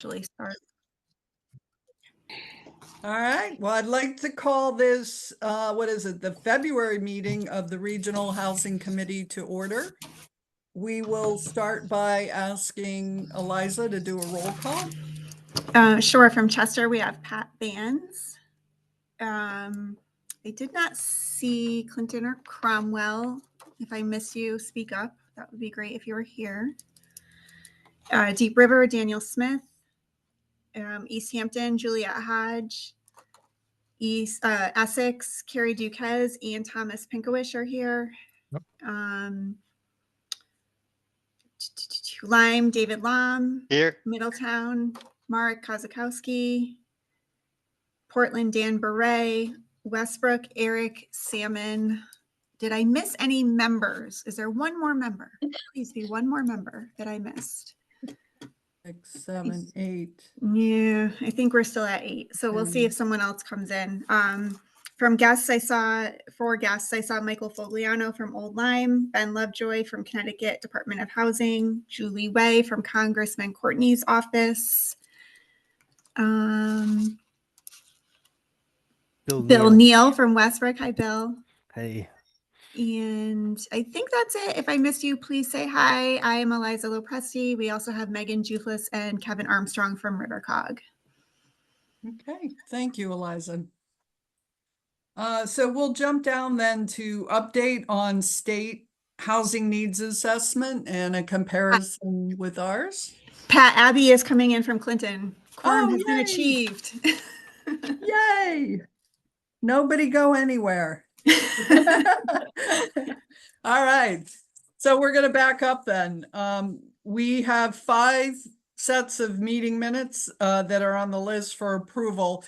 Actually start. All right, well, I'd like to call this, the February meeting of the Regional Housing Committee to order. We will start by asking Eliza to do a roll call. Sure, from Chester, we have Pat Bands. I did not see Clinton or Cromwell. If I miss you, speak up. That would be great if you were here. Deep River, Daniel Smith. East Hampton, Juliet Hodge. Essex, Carrie Duquez and Thomas Pinkowish are here. Yep. Lyme, David Lam. Here. Middletown, Mark Kozakowski. Portland, Dan Beret. Westbrook, Eric Salmon. Did I miss any members? Is there one more member? Please be one more member that I missed. 6, 7, 8. Yeah, I think we're still at 8. So we'll see if someone else comes in. From guests, I saw 4 guests. I saw Michael Fogliano from Old Lyme, Ben Lovejoy from Connecticut Department of Housing, Julie Way from Congressman Courtney's office. Bill Neal from Westbrook. Hi, Bill. Hey. And I think that's it. If I missed you, please say hi. I am Eliza Lopresti. We also have Megan Juflis and Kevin Armstrong from RiverCog. Okay, thank you, Eliza. So we'll jump down then to update on state housing needs assessment and a comparison with ours. Pat Abbey is coming in from Clinton. Quorum has been yay. achieved. Yay! Nobody go anywhere. All right. So we're going to back up then. We have 5 sets of meeting minutes that are on the list for approval.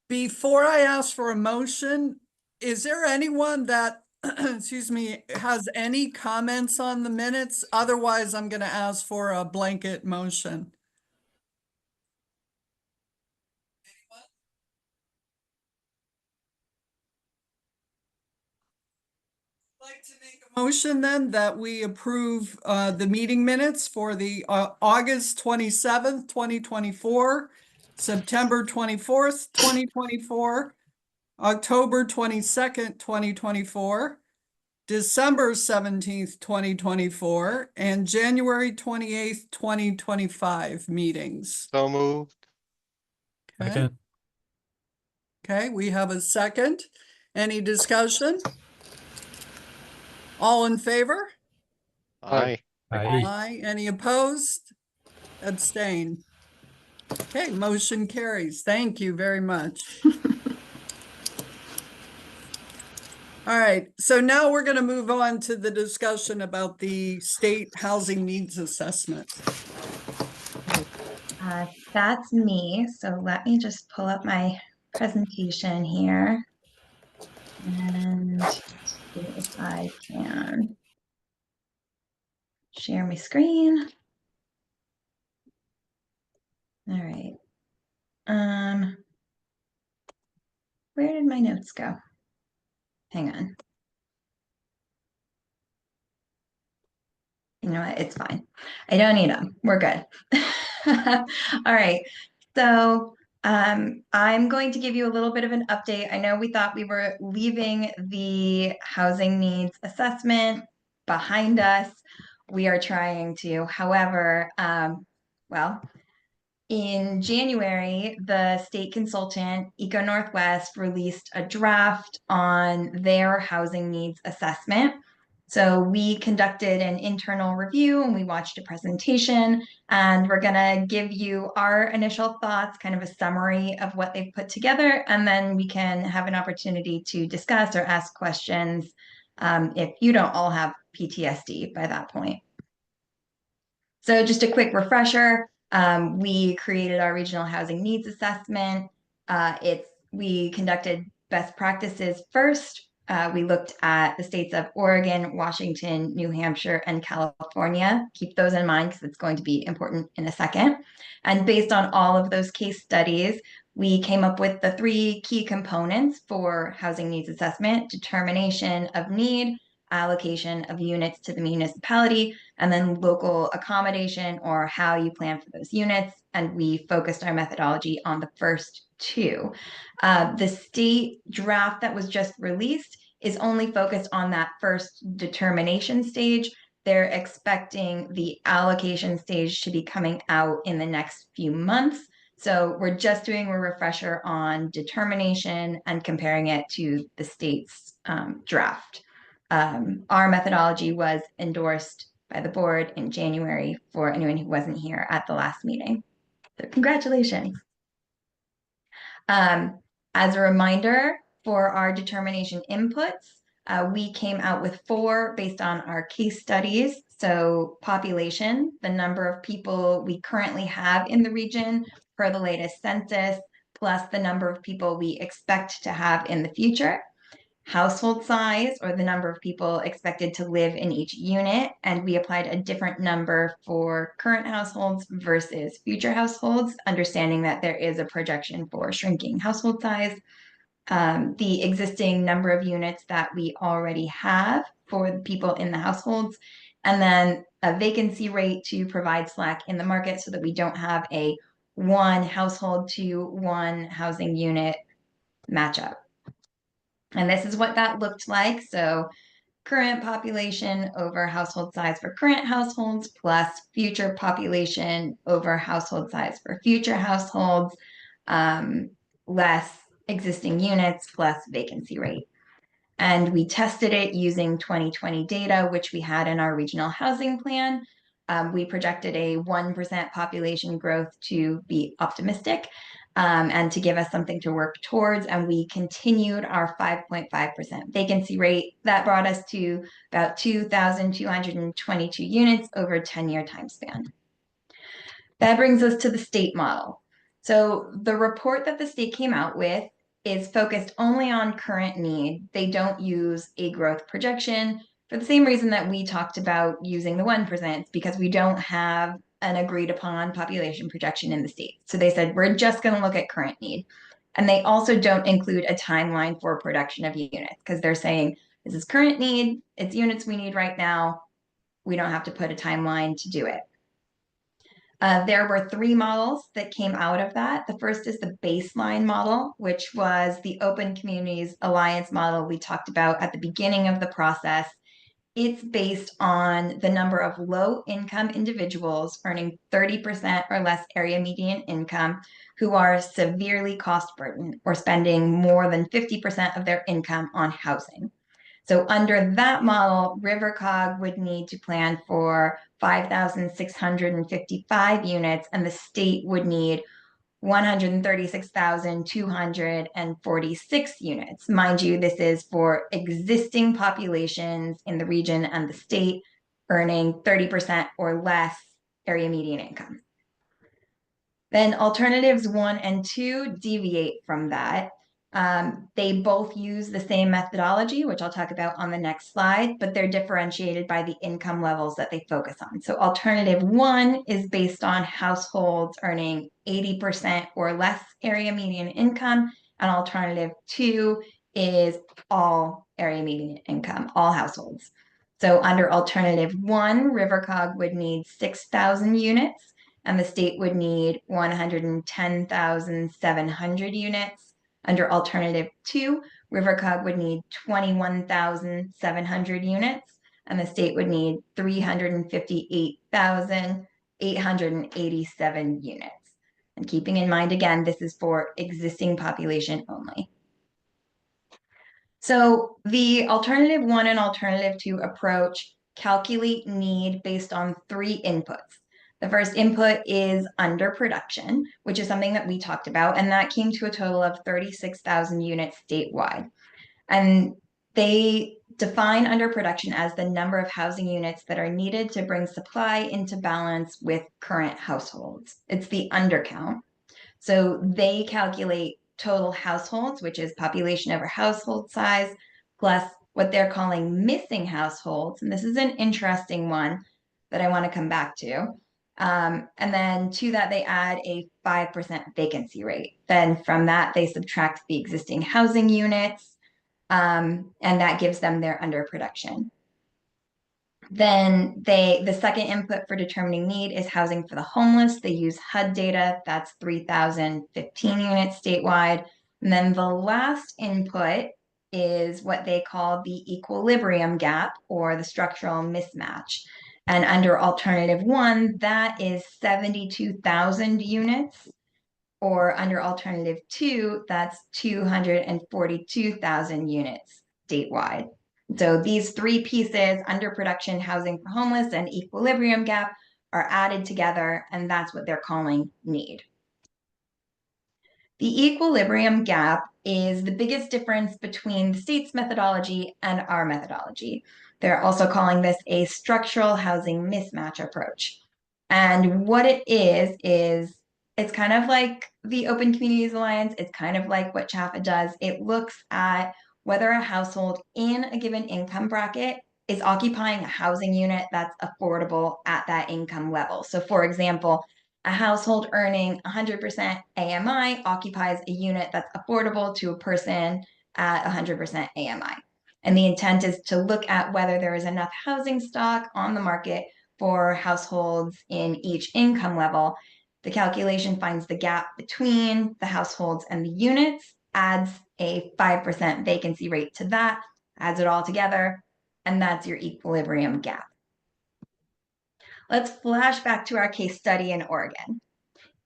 Before I ask for a motion, is there anyone that, excuse me, has any comments on the minutes? Otherwise, I'm going to ask for a blanket motion. Like to make a motion then that we approve the meeting minutes for the August 27th, 2024, September 24th, 2024, October 22nd, 2024, December 17th, 2024, and January 28th, 2025 meetings. So moved. Okay. Okay, we have a second. Any discussion? All in favor? Aye. Aye. Any opposed? Abstain. Okay, motion carries. Thank you very much. All right, so now we're going to move on to the discussion about the state housing needs assessment. That's me. So let me just pull up my presentation here and see if I can share my screen. All right. Where did my notes go? Hang on. You know what? It's fine. I don't need them. We're good. All right. So I'm going to give you a little bit of an update. I know we thought we were leaving the housing needs assessment behind us. We are trying to. However, well, in January, the state consultant, Eco Northwest, released a draft on their housing needs assessment. So we conducted an internal review and we watched a presentation, and we're going to give you our initial thoughts, kind of a summary of what they've put together, and then we can have an opportunity to discuss or ask questions if you don't all have PTSD by that point. So just a quick refresher. We created our regional housing needs assessment. We conducted best practices first. We looked at the states of Oregon, Washington, New Hampshire, and California. Keep those in mind because it's going to be important in a second. And based on all of those case studies, we came up with the 3 key components for housing needs assessment: determination of need, allocation of units to the municipality, and then local accommodation or how you plan for those units. And we focused our methodology on the first two. The state draft that was just released is only focused on that first determination stage. They're expecting the allocation stage to be coming out in the next few months. So we're just doing a refresher on determination and comparing it to the state's draft. Our methodology was endorsed by the board in January for anyone who wasn't here at the last meeting. So congratulations. As a reminder, for our determination inputs, we came out with 4 based on our case studies. So population, the number of people we currently have in the region per the latest census, plus the number of people we expect to have in the future. Household size, or the number of people expected to live in each unit, and we applied a different number for current households versus future households, understanding that there is a projection for shrinking household size. The existing number of units that we already have for the people in the households, and then a vacancy rate to provide slack in the market so that we don't have a 1 household to 1 housing unit matchup. And this is what that looked like. So current population over household size for current households plus future population over household size for future households, less existing units plus vacancy rate. And we tested it using 2020 data, which we had in our regional housing plan. We projected a 1% population growth to be optimistic and to give us something to work towards. And we continued our 5.5% vacancy rate. That brought us to about 2,222 units over a 10-year time span. That brings us to the state model. So the report that the state came out with is focused only on current need. They don't use a growth projection for the same reason that we talked about using the 1%, because we don't have an agreed upon population projection in the state. So they said, we're just going to look at current need. And they also don't include a timeline for production of units, because they're saying, this is current need, it's units we need right now. We don't have to put a timeline to do it. There were 3 models that came out of that. The first is the baseline model, which was the Open Communities Alliance model we talked about at the beginning of the process. It's based on the number of low-income individuals earning 30% or less area median income who are severely cost-burdened or spending more than 50% of their income on housing. So under that model, RiverCog would need to plan for 5,655 units, and the state would need 136,246 units. Mind you, this is for existing populations in the region and the state earning 30% or less area median income. Then alternatives 1 and 2 deviate from that. They both use the same methodology, which I'll talk about on the next slide, but they're differentiated by the income levels that they focus on. So alternative 1 is based on households earning 80% or less area median income, and alternative 2 is all area median income, all households. So under alternative 1, RiverCog would need 6,000 units, and the state would need 110,700 units. Under alternative 2, RiverCog would need 21,700 units, and the state would need 358,887 units. And keeping in mind, again, this is for existing population only. So the alternative 1 and alternative 2 approach calculate need based on 3 inputs. The first input is underproduction, which is something that we talked about, and that came to a total of 36,000 units statewide. And they define underproduction as the number of housing units that are needed to bring supply into balance with current households. It's the undercount. So they calculate total households, which is population over household size, plus what they're calling missing households. And this is an interesting one that I want to come back to. And then to that, they add a 5% vacancy rate. Then from that, they subtract the existing housing units, and that gives them their underproduction. Then the second input for determining need is housing for the homeless. They use HUD data, that's 3,015 units statewide. And then the last input is what they call the equilibrium gap or the structural mismatch. And under alternative one, that is 72,000 units. Or under alternative two, that's 242,000 units statewide. So these three pieces, underproduction, housing for homeless, and equilibrium gap, are added together, and that's what they're calling need. The equilibrium gap is the biggest difference between the state's methodology and our methodology. They're also calling this a structural housing mismatch approach. And what it is it's kind of like the Open Communities Alliance. It's kind of like what CHAFA does. It looks at whether a household in a given income bracket is occupying a housing unit that's affordable at that income level. So for example, a household earning 100% AMI occupies a unit that's affordable to a person at 100% AMI. And the intent is to look at whether there is enough housing stock on the market for households in each income level. The calculation finds the gap between the households and the units, adds a 5% vacancy rate to that, adds it all together, and that's your equilibrium gap. Let's flash back to our case study in Oregon.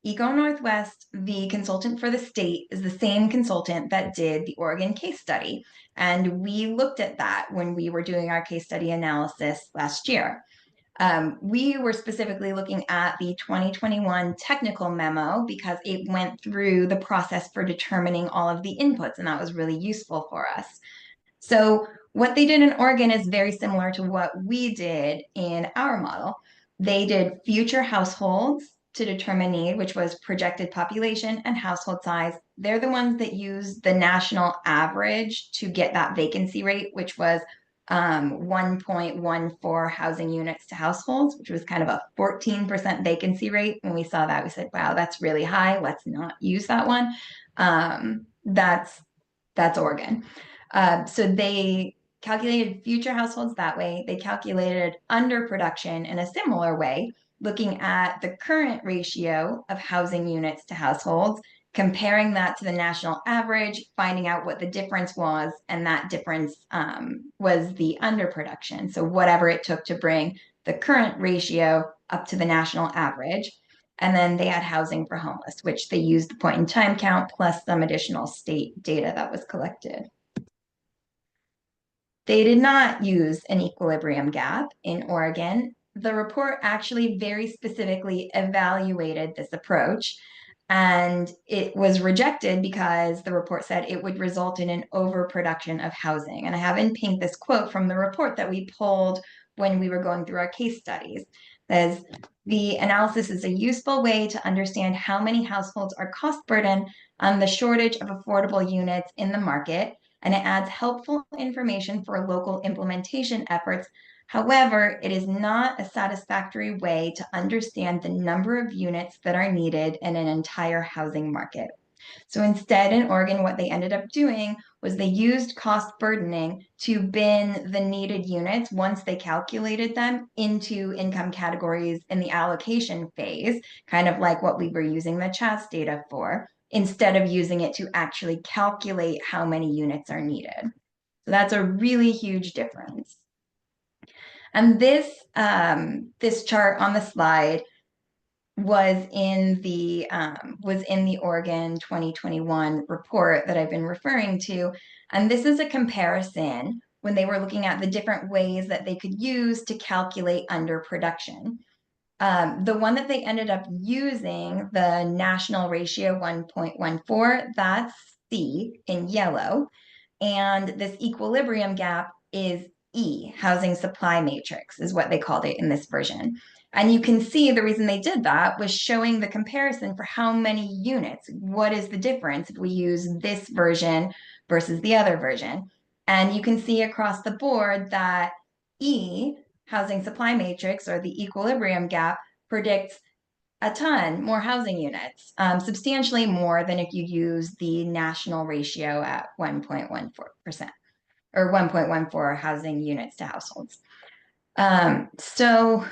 Eco Northwest, the consultant for the state, is the same consultant that did the Oregon case study. And we looked at that when we were doing our case study analysis last year. We were specifically looking at the 2021 technical memo because it went through the process for determining all of the inputs, and that was really useful for us. So what they did in Oregon is very similar to what we did in our model. They did future households to determine need, which was projected population and household size. They're the ones that use the national average to get that vacancy rate, which was 1.14 housing units to households, which was kind of a 14% vacancy rate. When we saw that, we said, wow, that's really high. Let's not use that one. That's Oregon. So they calculated future households that way. They calculated underproduction in a similar way, looking at the current ratio of housing units to households, comparing that to the national average, finding out what the difference was, and that difference was the underproduction. So whatever it took to bring the current ratio up to the national average. And then they had housing for homeless, which they used the point in time count plus some additional state data that was collected. They did not use an equilibrium gap in Oregon. The report actually very specifically evaluated this approach, and it was rejected because the report said it would result in an overproduction of housing. And I have in pink this quote from the report that we pulled when we were going through our case studies. It says, the analysis is a useful way to understand how many households are cost burdened on the shortage of affordable units in the market, and it adds helpful information for local implementation efforts. However, it is not a satisfactory way to understand the number of units that are needed in an entire housing market. So instead, in Oregon, what they ended up doing was they used cost burdening to bin the needed units once they calculated them into income categories in the allocation phase, kind of like what we were using the CHAS data for, instead of using it to actually calculate how many units are needed. So that's a really huge difference. And this chart on the slide was in the Oregon 2021 report that I've been referring to. And this is a comparison when they were looking at the different ways that they could use to calculate underproduction. The one that they ended up using, the national ratio 1.14, that's C in yellow. And this equilibrium gap is E, housing supply matrix is what they called it in this version. And you can see the reason they did that was showing the comparison for how many units. What is the difference if we use this version versus the other version? And you can see across the board that E, housing supply matrix, or the equilibrium gap, predicts a ton more housing units, substantially more than if you use the national ratio at 1.14% or 1.14 housing units to households. So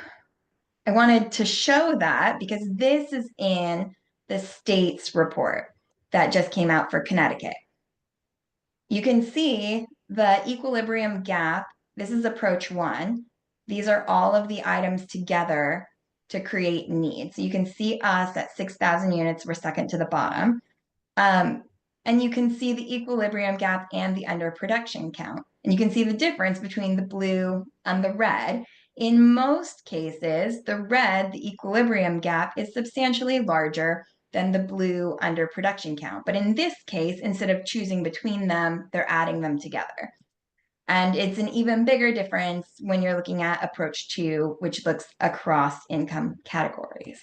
I wanted to show that because this is in the state's report that just came out for Connecticut. You can see the equilibrium gap. This is approach 1. These are all of the items together to create need. So you can see us at 6,000 units, we're second to the bottom. And you can see the equilibrium gap and the underproduction count. And you can see the difference between the blue and the red. In most cases, the red, the equilibrium gap, is substantially larger than the blue underproduction count. But in this case, instead of choosing between them, they're adding them together. And it's an even bigger difference when you're looking at approach 2, which looks across income categories.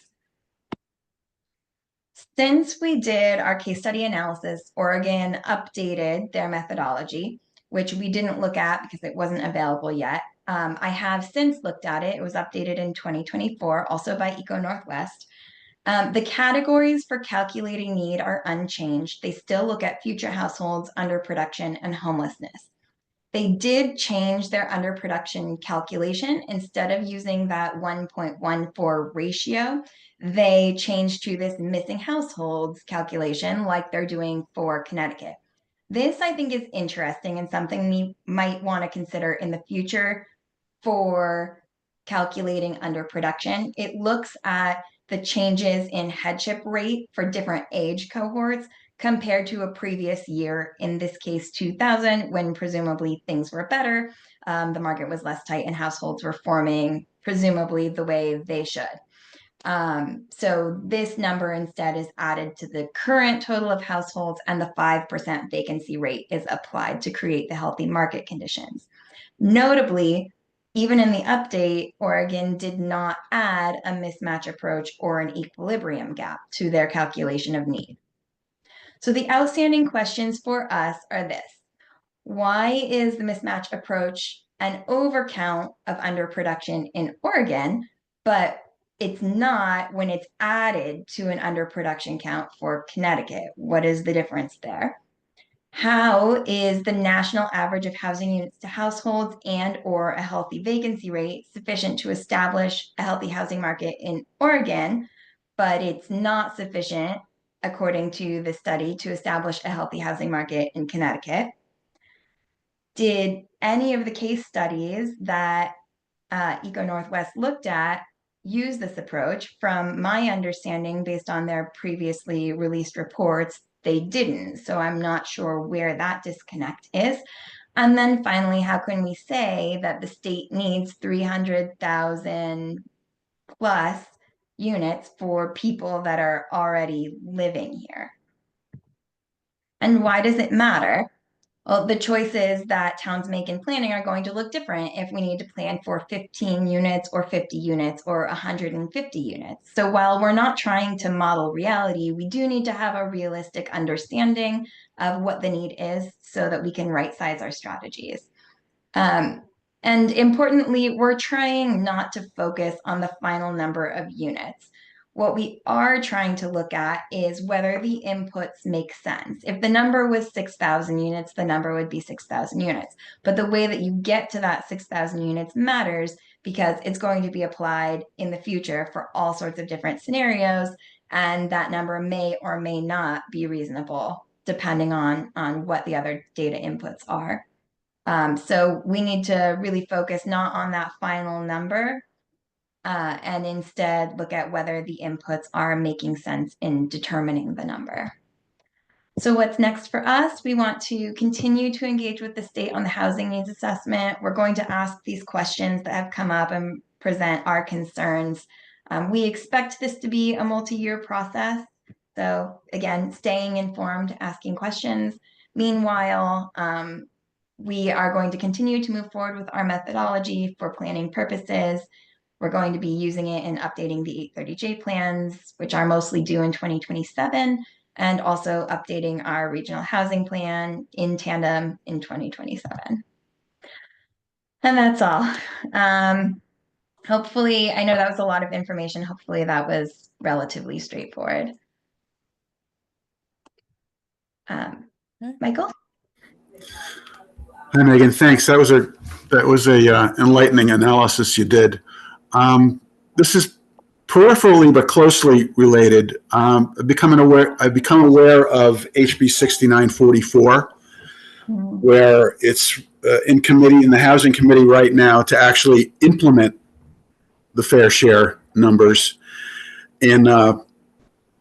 Since we did our case study analysis, Oregon updated their methodology, which we didn't look at because it wasn't available yet. I have since looked at it. It was updated in 2024, also by Eco Northwest. The categories for calculating need are unchanged. They still look at future households, underproduction, and homelessness. They did change their underproduction calculation. Instead of using that 1.14 ratio, they changed to this missing households calculation like they're doing for Connecticut. This, I think, is interesting and something we might want to consider in the future for calculating underproduction. It looks at the changes in headship rate for different age cohorts compared to a previous year, in this case 2000, when presumably things were better, the market was less tight and households were forming presumably the way they should. So this number instead is added to the current total of households, and the 5% vacancy rate is applied to create the healthy market conditions. Notably, even in the update, Oregon did not add a mismatch approach or an equilibrium gap to their calculation of need. So the outstanding questions for us are this: why is the mismatch approach an overcount of underproduction in Oregon, but it's not when it's added to an underproduction count for Connecticut? What is the difference there? How is the national average of housing units to households and or a healthy vacancy rate sufficient to establish a healthy housing market in Oregon, but it's not sufficient, according to the study, to establish a healthy housing market in Connecticut? Did any of the case studies that Eco Northwest looked at use this approach? From my understanding, based on their previously released reports, they didn't. So I'm not sure where that disconnect is. And then finally, how can we say that the state needs 300,000 plus units for people that are already living here? And why does it matter? Well, the choices that towns make in planning are going to look different if we need to plan for 15 units or 50 units or 150 units. So while we're not trying to model reality, we do need to have a realistic understanding of what the need is so that we can right-size our strategies. And importantly, we're trying not to focus on the final number of units. What we are trying to look at is whether the inputs make sense. If the number was 6,000 units, the number would be 6,000 units. But the way that you get to that 6,000 units matters because it's going to be applied in the future for all sorts of different scenarios. And that number may or may not be reasonable, depending on what the other data inputs are. So we need to really focus not on that final number, and instead look at whether the inputs are making sense in determining the number. So what's next for us? We want to continue to engage with the state on the housing needs assessment. We're going to ask these questions that have come up and present our concerns. We expect this to be a multi-year process. So again, staying informed, asking questions. Meanwhile, we are going to continue to move forward with our methodology for planning purposes. We're going to be using it in updating the 830J plans, which are mostly due in 2027, and also updating our regional housing plan in tandem in 2027. And that's all. Hopefully, I know that was a lot of information. Hopefully that was relatively straightforward. Michael? Hi, Megan. Thanks. That was a enlightening analysis you did. This is peripherally but closely related. I've become aware of HB 6944, where it's in committee in the Housing Committee right now to actually implement the fair share numbers, and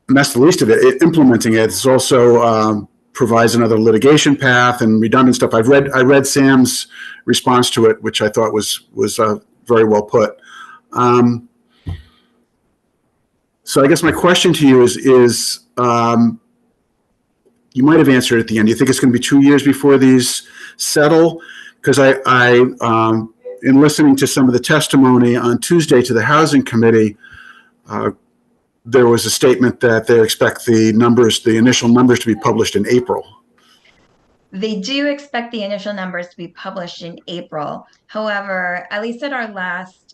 that's the least of it. Implementing it is also provides another litigation path and redundant stuff. I read Sam's response to it, which I thought was very well put. So I guess my question to you is you might have answered at the end. Do you think it's going to be 2 years before these settle? Because in listening to some of the testimony on Tuesday to the Housing Committee, there was a statement that they expect the initial numbers to be published in April. They do expect the initial numbers to be published in April. However, at least at our last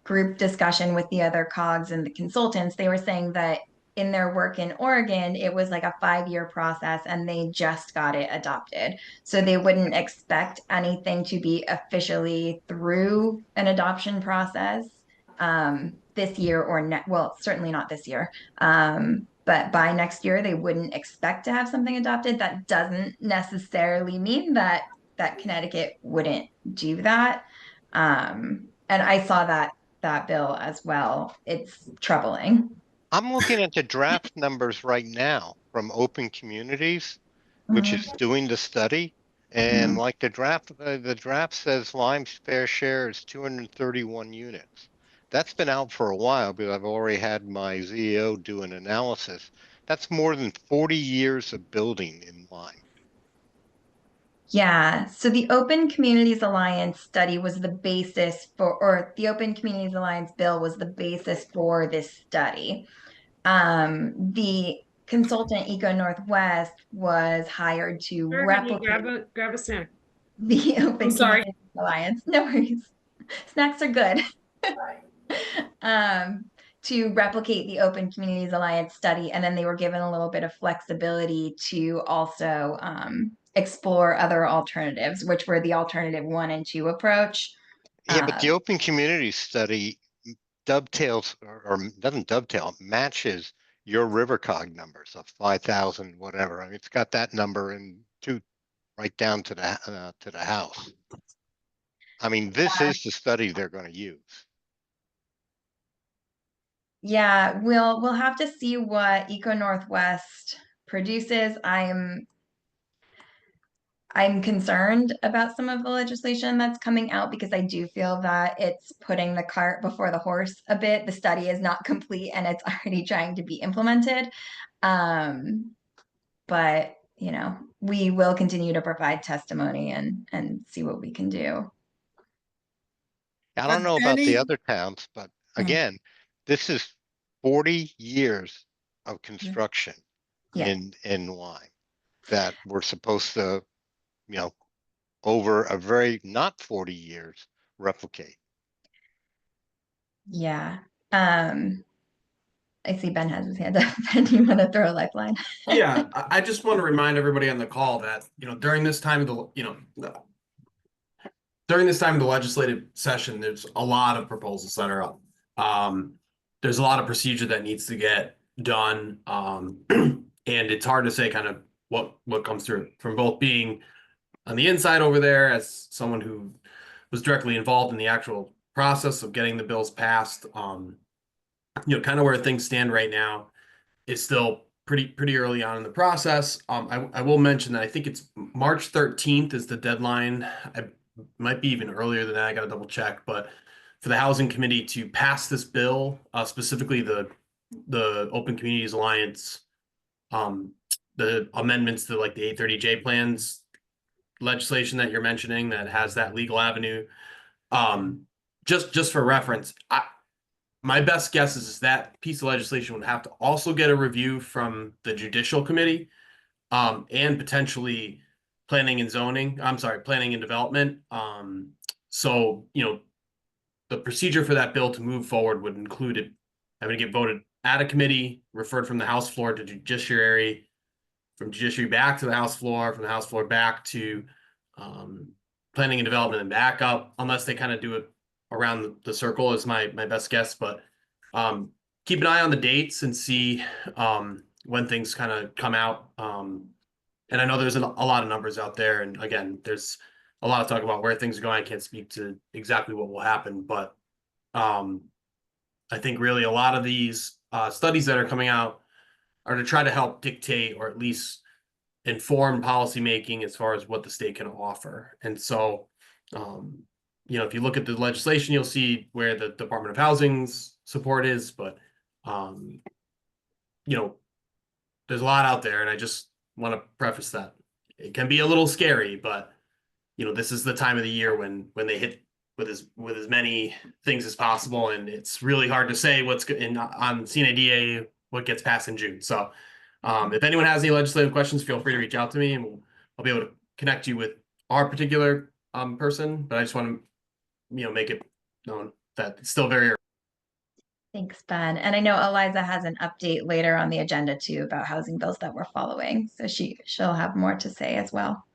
group discussion with the other COGs and the consultants, they were saying that in their work in Oregon, it was like a 5-year process and they just got it adopted. So they wouldn't expect anything to be officially through an adoption process this year or well, certainly not this year. But by next year, they wouldn't expect to have something adopted. That doesn't necessarily mean that Connecticut wouldn't do that. And I saw that bill as well. It's troubling. I'm looking at the draft numbers right now from Open Communities, which is doing the study. And like the draft says Lyme's fair share is 231 units. That's been out for a while, but I've already had my ZEO do an analysis. That's more than 40 years of building in Lyme. Yeah, so the Open Communities Alliance study was the basis or the Open Communities Alliance bill was the basis for this study. The consultant Eco Northwest was hired to replicate grab a snack. the Open sorry. Communities Alliance. No worries. Snacks are good. To replicate the Open Communities Alliance study, and then they were given a little bit of flexibility to also explore other alternatives, which were the alternative 1 and 2 approach. Yeah, but the Open Communities study dovetails or doesn't dovetail, matches your RiverCog numbers of 5,000 whatever. I mean, it's got that number in right down to the house. I mean, this is the study they're going to use. Yeah, we'll have to see what Eco Northwest produces. I'm concerned about some of the legislation that's coming out because I do feel that it's putting the cart before the horse a bit. The study is not complete and it's already trying to be implemented. But you know, we will continue to provide testimony and see what we can do. I don't know about the other towns, but again, this is 40 years of construction in Lyme that we're supposed to, over a very not 40 years replicate. Yeah. I see Ben has his hand up. Ben, do you want to throw a lifeline? Yeah, I just want to remind everybody on the call that, during this time of the legislative session, there's a lot of proposals that are up. There's a lot of procedure that needs to get done. And it's hard to say kind of what comes through from both being on the inside over there as someone who was directly involved in the actual process of getting the bills passed. Kind of where things stand right now is still pretty early on in the process. I will mention that I think it's March 13th is the deadline. I might be even earlier than that. I got to double check, but for the Housing Committee to pass this bill, specifically the Open Communities Alliance, the amendments to like the 830J plans legislation that you're mentioning that has that legal avenue. Just for reference, my best guess is that piece of legislation would have to also get a review from the Judicial Committee, and potentially planning and development. So, the procedure for that bill to move forward would include it having to get voted at a committee, referred from the House floor to judiciary, from judiciary back to the House floor, from the House floor back to planning and development and back up, unless they kind of do it around the circle is my best guess. But keep an eye on the dates and see when things kind of come out. And I know there's a lot of numbers out there. And again, there's a lot of talk about where things are going. I can't speak to exactly what will happen, but I think really a lot of these studies that are coming out are to try to help dictate or at least inform policymaking as far as what the state can offer. And so, you know, if you look at the legislation, you'll see where the Department of Housing's support is, but, you know, there's a lot out there, and I just want to preface that it can be a little scary, but, you know, this is the time of the year when they hit with as many things as possible, and it's really hard to say what's on CNIDA what gets passed in June. So if anyone has any legislative questions, feel free to reach out to me, and I'll be able to connect you with our particular person. But I just want to, you know, make it known that it's still very early. Thanks, Ben. And I know Eliza has an update later on the agenda too about housing bills that we're following. So she'll have more to say as well.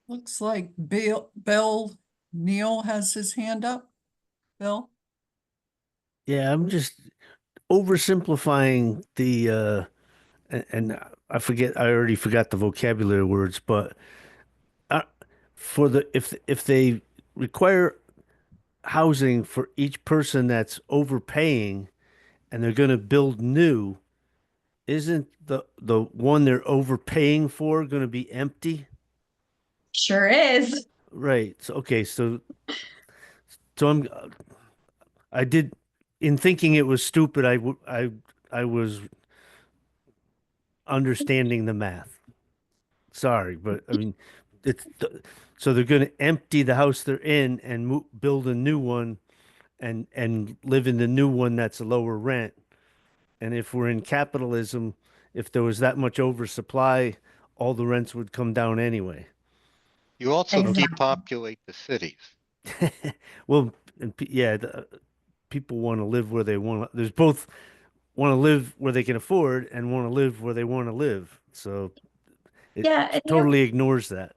Looks like Bill Neal has his hand up. Bill? Yeah, I'm just oversimplifying the and I already forgot the vocabulary words, but for the if they require housing for each person that's overpaying and they're going to build new, isn't the one they're overpaying for going to be empty? Sure is. Right. So, okay. So I did, in thinking it was stupid, I was understanding the math. Sorry, but I mean, so they're going to empty the house they're in and build a new one and live in the new one that's a lower rent. And if we're in capitalism, if there was that much oversupply, all the rents would come down anyway. You also Exactly. depopulate the cities. Well, yeah, people want to live where they want. There's both want to live where they can afford and want to live where they want to live. So it Yeah, and you know, totally ignores that.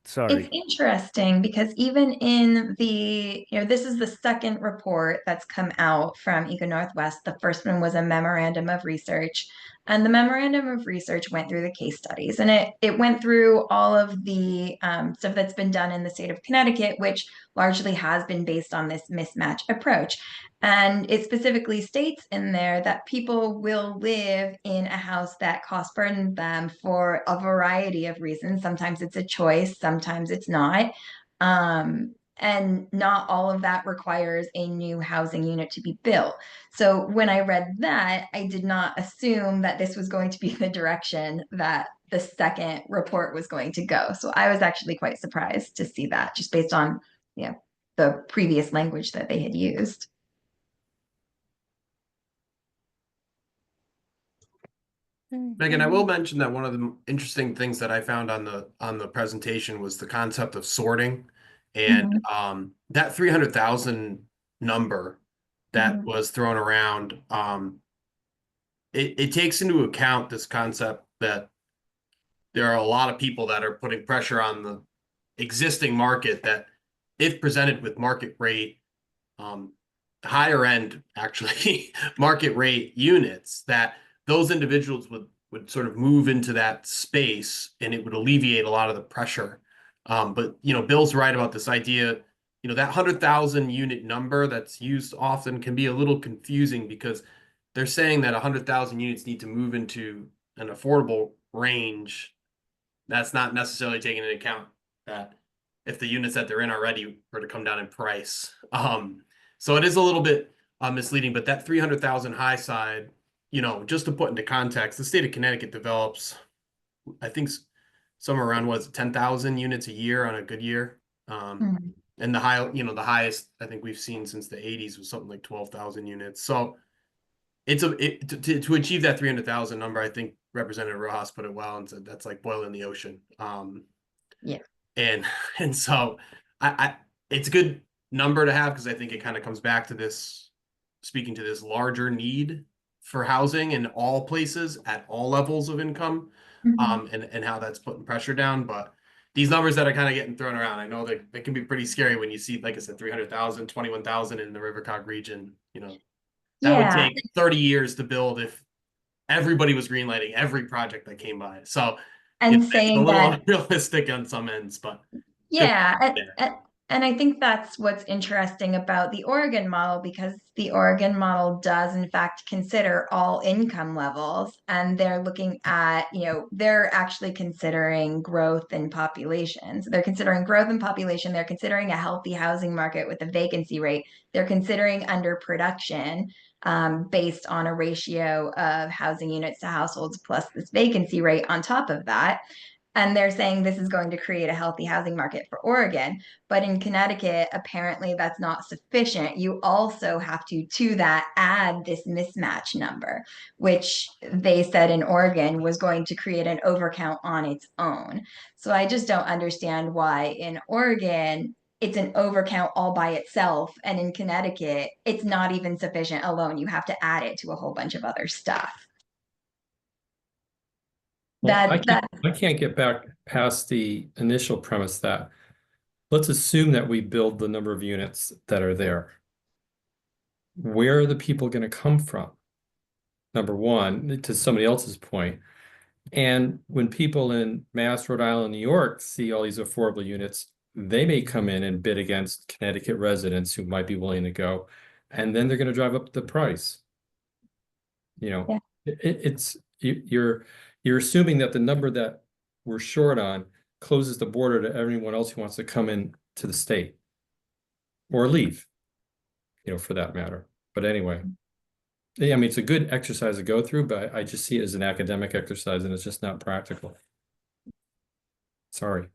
Sorry. it's interesting because even in this is the second report that's come out from Eco Northwest. The first one was a memorandum of research, and the memorandum of research went through the case studies, and it went through all of the stuff that's been done in the state of Connecticut, which largely has been based on this mismatch approach. And it specifically states in there that people will live in a house that cost burden them for a variety of reasons. Sometimes it's a choice, sometimes it's not. And not all of that requires a new housing unit to be built. So when I read that, I did not assume that this was going to be the direction that the second report was going to go. So I was actually quite surprised to see that, just based on the previous language that they had used. Megan, I will mention that one of the interesting things that I found on the presentation was the concept of sorting, and that 300,000 number that was thrown around. It takes into account this concept that there are a lot of people that are putting pressure on the existing market that, if presented with market rate, higher end actually market rate units, that those individuals would sort of move into that space and it would alleviate a lot of the pressure. But, you know, Bill's right about this idea, you know, that 100,000 unit number that's used often can be a little confusing because they're saying that 100,000 units need to move into an affordable range. That's not necessarily taking into account that if the units that they're in already were to come down in price. So it is a little bit misleading, but that 300,000 high side, you know, just to put into context, the state of Connecticut develops, I think, somewhere around 10,000 units a year on a good year. And the highest I think we've seen since the 80s was something like 12,000 units. So to achieve that 300,000 number, I think Representative Rojas put it well and said that's like boiling the ocean. And so I it's a good number to have because I think it kind of comes back to this, speaking to this larger need for housing in all places at all levels of income, and how that's putting pressure down. But these numbers that are kind of getting thrown around, I know they can be pretty scary when you see, like I said, 300,000, 21,000 in the River Cog region. You know, that would Yeah. take 30 years to build if everybody was greenlighting every project that came by. So And it's a saying little that, unrealistic on some ends, but yeah, there. and I think that's what's interesting about the Oregon model, because the Oregon model does in fact consider all income levels, and they're looking at, they're actually considering growth in population. So they're considering growth in population, they're considering a healthy housing market with a vacancy rate, they're considering underproduction based on a ratio of housing units to households plus this vacancy rate on top of that. And they're saying this is going to create a healthy housing market for Oregon. But in Connecticut, apparently that's not sufficient. You also have to that, add this mismatch number, which they said in Oregon was going to create an overcount on its own. So I just don't understand why in Oregon, it's an overcount all by itself. And in Connecticut, it's not even sufficient alone. You have to add it to a whole bunch of other stuff. Well, I can't get back past the initial premise that let's assume that we build the number of units that are there. Where are the people going to come from? Number one, to somebody else's point. And when people in Mass, Rhode Island, New York see all these affordable units, they may come in and bid against Connecticut residents who might be willing to go, and then they're going to drive up the price. Yeah. You're assuming that the number that we're short on closes the border to everyone else who wants to come in to the state or leave, for that matter. But anyway, yeah, I mean, it's a good exercise to go through, but I just see it as an academic exercise and it's just not practical. Sorry.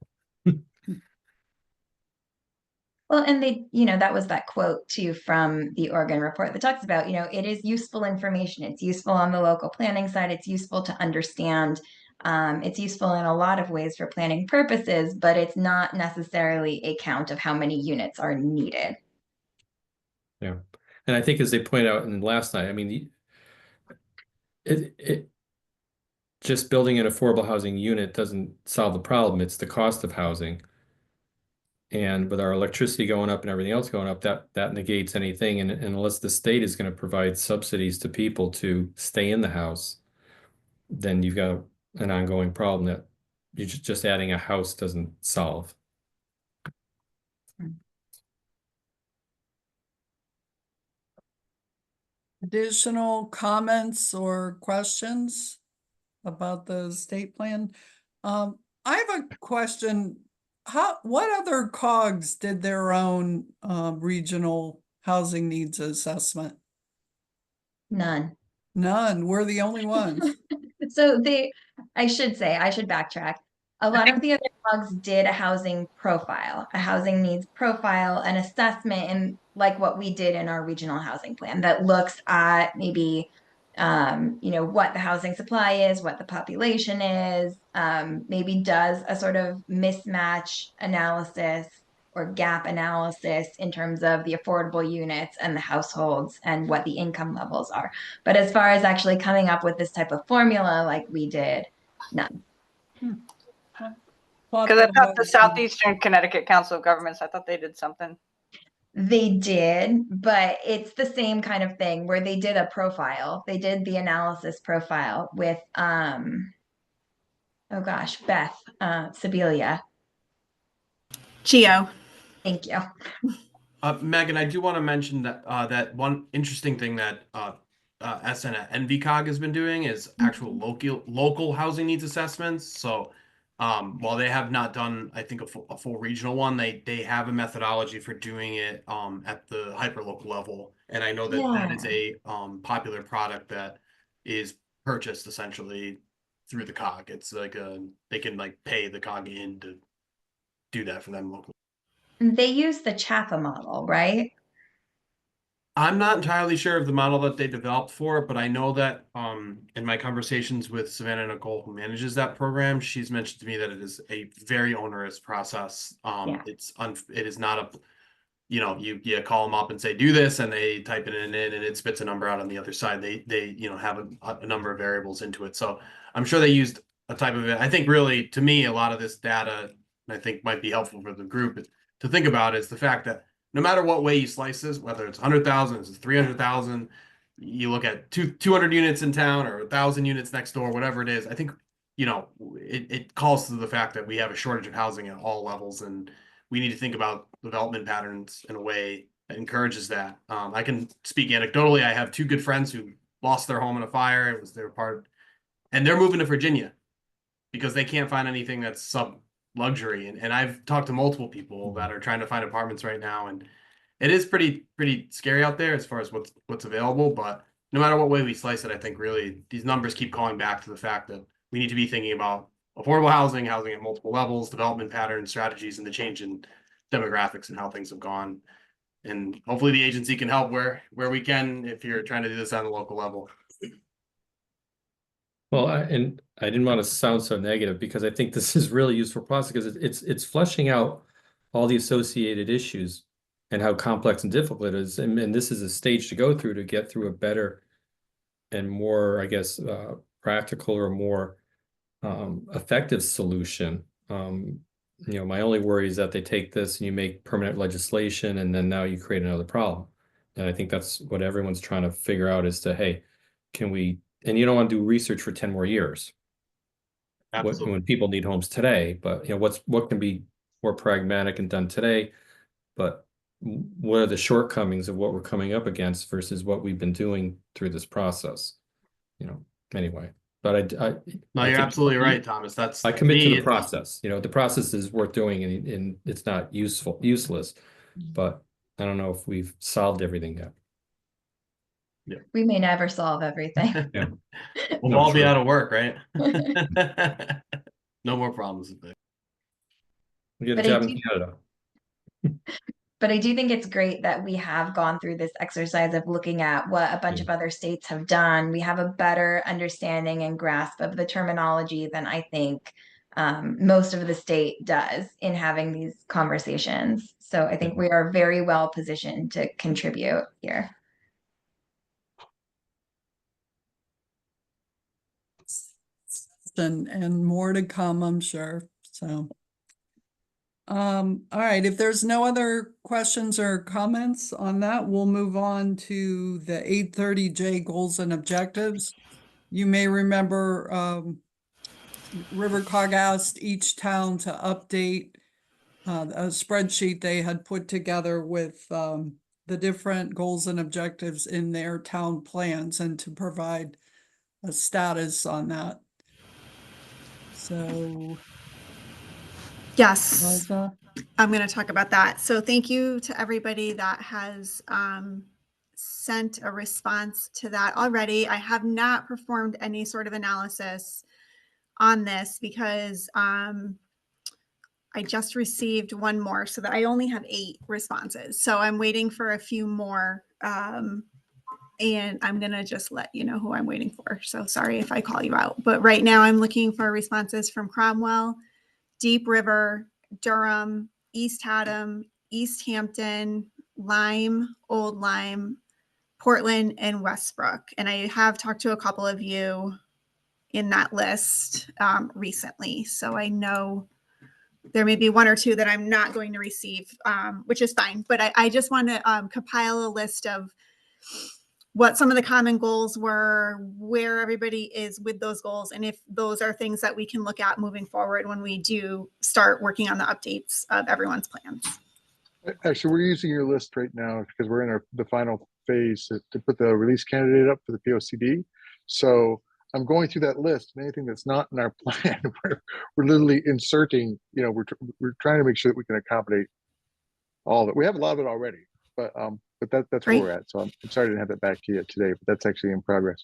Well, and they, that was that quote too from the Oregon report that talks about, it is useful information. It's useful on the local planning side. It's useful to understand. It's useful in a lot of ways for planning purposes, but it's not necessarily a count of how many units are needed. Yeah. And I think as they point out in last night, I mean, it just building an affordable housing unit doesn't solve the problem. It's the cost of housing. And with our electricity going up and everything else going up, that negates anything. And unless the state is going to provide subsidies to people to stay in the house, then you've got an ongoing problem that you just adding a house doesn't solve. Additional comments or questions about the state plan? I have a question. What other COGs did their own regional housing needs assessment? None. None. We're the only ones. So I should backtrack. A lot of the other COGs did a housing profile, a housing needs profile, an assessment, and like what we did in our regional housing plan that looks at maybe, what the housing supply is, what the population is, maybe does a sort of mismatch analysis or gap analysis in terms of the affordable units and the households and what the income levels are. But as far as actually coming up with this type of formula like we did, none. Because I thought the Southeastern Connecticut Council of Governments, I thought they did something. They did, but it's the same kind of thing where they did a profile. They did the analysis profile with, Beth Sibilia. Geo. Thank you. Megan, I do want to mention that that one interesting thing that SN at NVCOG has been doing is actual local housing needs assessments. So while they have not done, I think, a full regional one, they have a methodology for doing it at the hyperlocal level. And I know that that is a popular product that is purchased essentially through the COG. It's like they can like pay the COG in to do that for them locally. They use the CHAFA model, right? I'm not entirely sure of the model that they developed for it, but I know that in my conversations with Savannah Nicole, who manages that program, she's mentioned to me that it is a very onerous process. Yeah. It is not you call them up and say, do this, and they type it in and it spits a number out on the other side. They have a number of variables into it. So I'm sure they used a type of it. I think really, to me, a lot of this data, I think might be helpful for the group to think about is the fact that no matter what way you slice this, whether it's 100,000, it's 300,000, you look at 200 units in town or 1,000 units next door, whatever it is, I think, it calls to the fact that we have a shortage of housing at all levels, and we need to think about development patterns in a way that encourages that. I can speak anecdotally. I have two good friends who lost their home in a fire. It was their part, and they're moving to Virginia because they can't find anything that's sub luxury. And I've talked to multiple people that are trying to find apartments right now, and it is pretty scary out there as far as what's available. But no matter what way we slice it, I think really these numbers keep calling back to the fact that we need to be thinking about affordable housing at multiple levels, development patterns, strategies, and the change in demographics and how things have gone. And hopefully the agency can help where we can if you're trying to do this on the local level. Well, I didn't want to sound so negative because I think this is really useful process because it's fleshing out all the associated issues and how complex and difficult it is. And this is a stage to go through to get through a better and more, I guess, practical or more effective solution. My only worry is that they take this and you make permanent legislation and then now you create another problem. And I think that's what everyone's trying to figure out is to, hey, can we, and you don't want to do research for 10 more years. When people need homes today, but what can be more pragmatic and done today, but what are the shortcomings of what we're coming up against versus what we've been doing through this process, anyway. But No, you're absolutely right, Thomas. I commit to the process. The process is worth doing and it's not useless, but I don't know if we've solved everything yet. Yeah. We may never solve everything. Yeah. We'll all be out of work, right? No more problems. We get a But I job in do- Canada. But I do think it's great that we have gone through this exercise of looking at what a bunch of other states have done. We have a better understanding and grasp of the terminology than I think most of the state does in having these conversations. So I think we are very well positioned to contribute here. And more to come, I'm sure. So, all right, if there's no other questions or comments on that, we'll move on to the 830J goals and objectives. You may remember RiverCog asked each town to update a spreadsheet they had put together with the different goals and objectives in their town plans and to provide a status on that. So, Yes, Liza? I'm going to talk about that. So thank you to everybody that has sent a response to that already. I have not performed any sort of analysis on this because I just received one more, so that I only have 8 responses. So I'm waiting for a few more, and I'm going to just let you know who I'm waiting for. So sorry if I call you out, but right now I'm looking for responses from Cromwell, Deep River, Durham, East Haddam, East Hampton, Lyme, Old Lyme, Portland, and Westbrook. And I have talked to a couple of you in that list recently. So I know there may be 1 or 2 that I'm not going to receive, which is fine. But I just want to compile a list of what some of the common goals were, where everybody is with those goals, and if those are things that we can look at moving forward when we do start working on the updates of everyone's plans. Actually, we're using your list right now because we're in the final phase to put the release candidate up for the POCD. So I'm going through that list, and anything that's not in our plan, we're literally inserting, we're trying to make sure that we can accommodate all of it. We have a lot of it already, but that's where we're at. So I'm sorry I didn't have that back to you today, but that's actually in progress.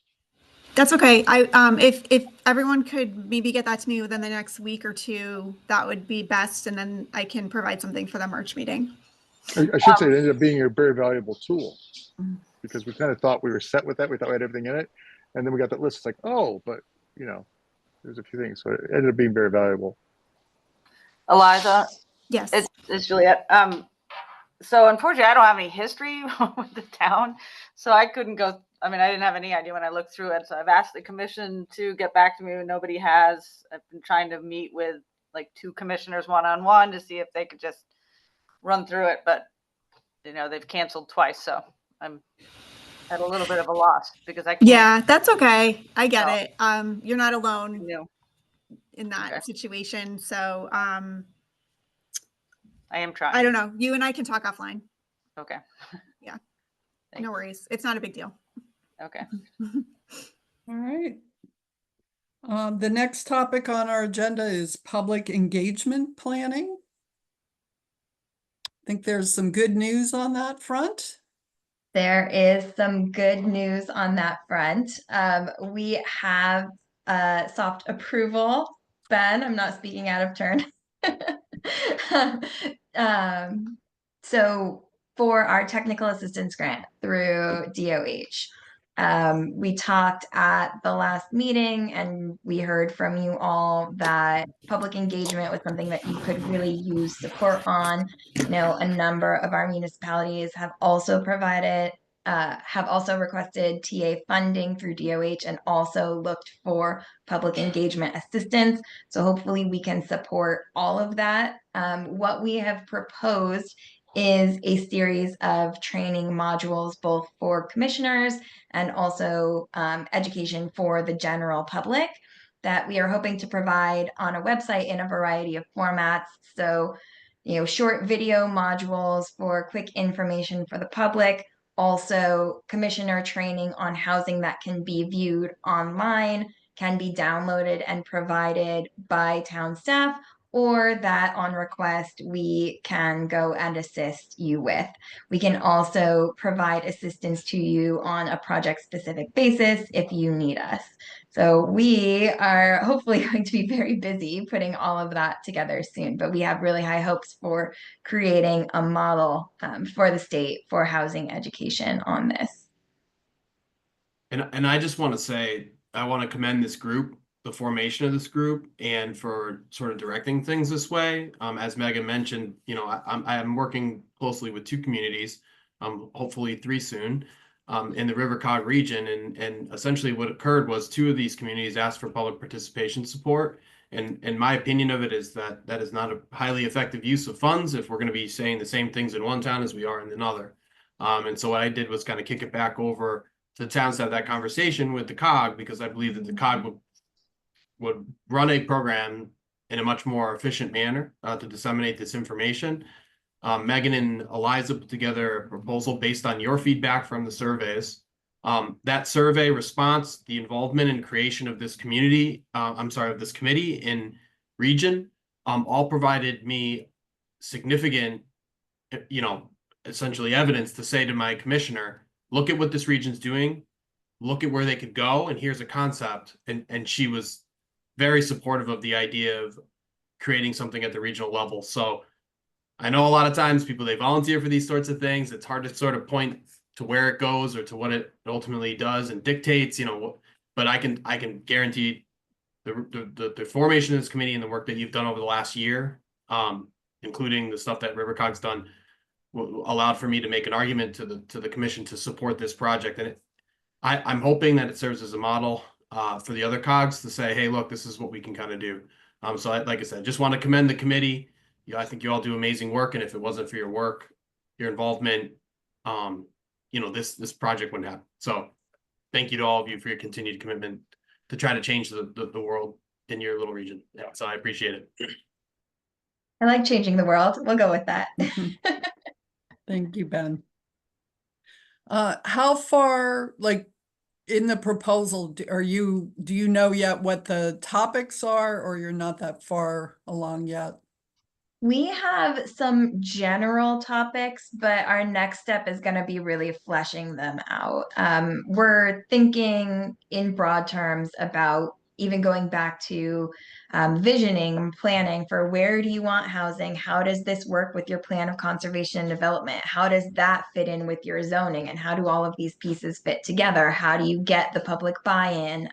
That's okay. If everyone could maybe get that to me within the next week or 2, that would be best, and then I can provide something for the March meeting. I should say it ended up being a very valuable tool because we kind of thought we were set with that. We thought we had everything in it, and then we got that list. It's like, oh, but there's a few things. So it ended up being very valuable. Eliza, Yes. it's Juliet. So unfortunately, I don't have any history with the town, so I couldn't go. I mean, I didn't have any idea when I looked through it. So I've asked the commission to get back to me, and nobody has. I've been trying to meet with like 2 commissioners one-on-one to see if they could just run through it, but they've canceled twice, so I'm at a little bit of a loss because I can't. Yeah, that's okay. I get No. it. You're not alone No, in that Okay. situation. So I am trying. I don't know. You and I can talk offline. Okay. No worries. It's not a big deal. Okay. All right. The next topic on our agenda is public engagement planning. I think there's some good news on that front. There is some good news on that front. We have soft approval. Ben, I'm not speaking out of turn. So for our technical assistance grant through DOH, we talked at the last meeting and we heard from you all that public engagement was something that you could really use support on. A number of our municipalities have also requested TA funding through DOH and also looked for public engagement assistance. So hopefully we can support all of that. What we have proposed is a series of training modules, both for commissioners and also education for the general public, that we are hoping to provide on a website in a variety of formats. So, short video modules for quick information for the public, also commissioner training on housing that can be viewed online, can be downloaded and provided by town staff, or that on request we can go and assist you with. We can also provide assistance to you on a project specific basis if you need us. So we are hopefully going to be very busy putting all of that together soon, but we have really high hopes for creating a model for the state for housing education on this. And I just want to say, I want to commend this group, the formation of this group, and for sort of directing things this way. As Megan mentioned, I'm working closely with 2 communities, hopefully 3 soon, in the River Cog region. And essentially what occurred was 2 of these communities asked for public participation support. And my opinion of it is that that is not a highly effective use of funds if we're going to be saying the same things in one town as we are in another. And so what I did was kind of kick it back over to the towns to have that conversation with the COG, because I believe that the COG would run a program in a much more efficient manner to disseminate this information. Megan and Eliza put together a proposal based on your feedback from the surveys. That survey response, the involvement and creation of this community, of this committee in region, all provided me significant, essentially evidence to say to my commissioner, look at what this region's doing, look at where they could go, and here's a concept. And she was very supportive of the idea of creating something at the regional level. So I know a lot of times people, they volunteer for these sorts of things. It's hard to sort of point to where it goes or to what it ultimately does and dictates, but I can guarantee the formation of this committee and the work that you've done over the last year, including the stuff that River Cog's done, allowed for me to make an argument to the commission to support this project. And I'm hoping that it serves as a model for the other COGs to say, hey, look, this is what we can kind of do. So like I said, just want to commend the committee. I think you all do amazing work. And if it wasn't for your work, your involvement, this project wouldn't happen. So thank you to all of you for your continued commitment to try to change the world in your little region. Yeah, so I appreciate it. I like changing the world. We'll go with that. Thank you, Ben. How far, in the proposal, do you know yet what the topics are, or you're not that far along yet? We have some general topics, but our next step is going to be really fleshing them out. We're thinking in broad terms about even going back to visioning and planning for where do you want housing? How does this work with your plan of conservation and development? How does that fit in with your zoning? And how do all of these pieces fit together? How do you get the public buy-in?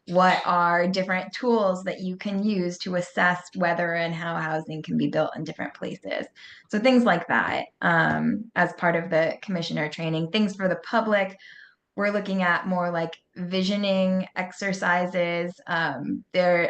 What are different tools that you can use to assess whether and how housing can be built in different places? So things like that, as part of the commissioner training. Things for the public, we're looking at more like visioning exercises. I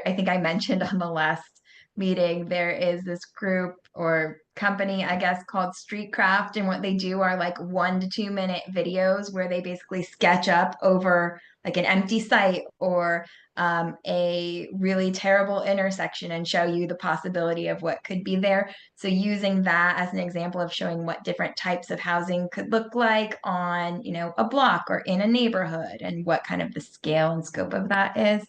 think I mentioned on the last meeting, there is this group or company, I guess, called Streetcraft, and what they do are like 1 to 2 minute videos where they basically sketch up over like an empty site or a really terrible intersection and show you the possibility of what could be there. So using that as an example of showing what different types of housing could look like on, a block or in a neighborhood, and what kind of the scale and scope of that is.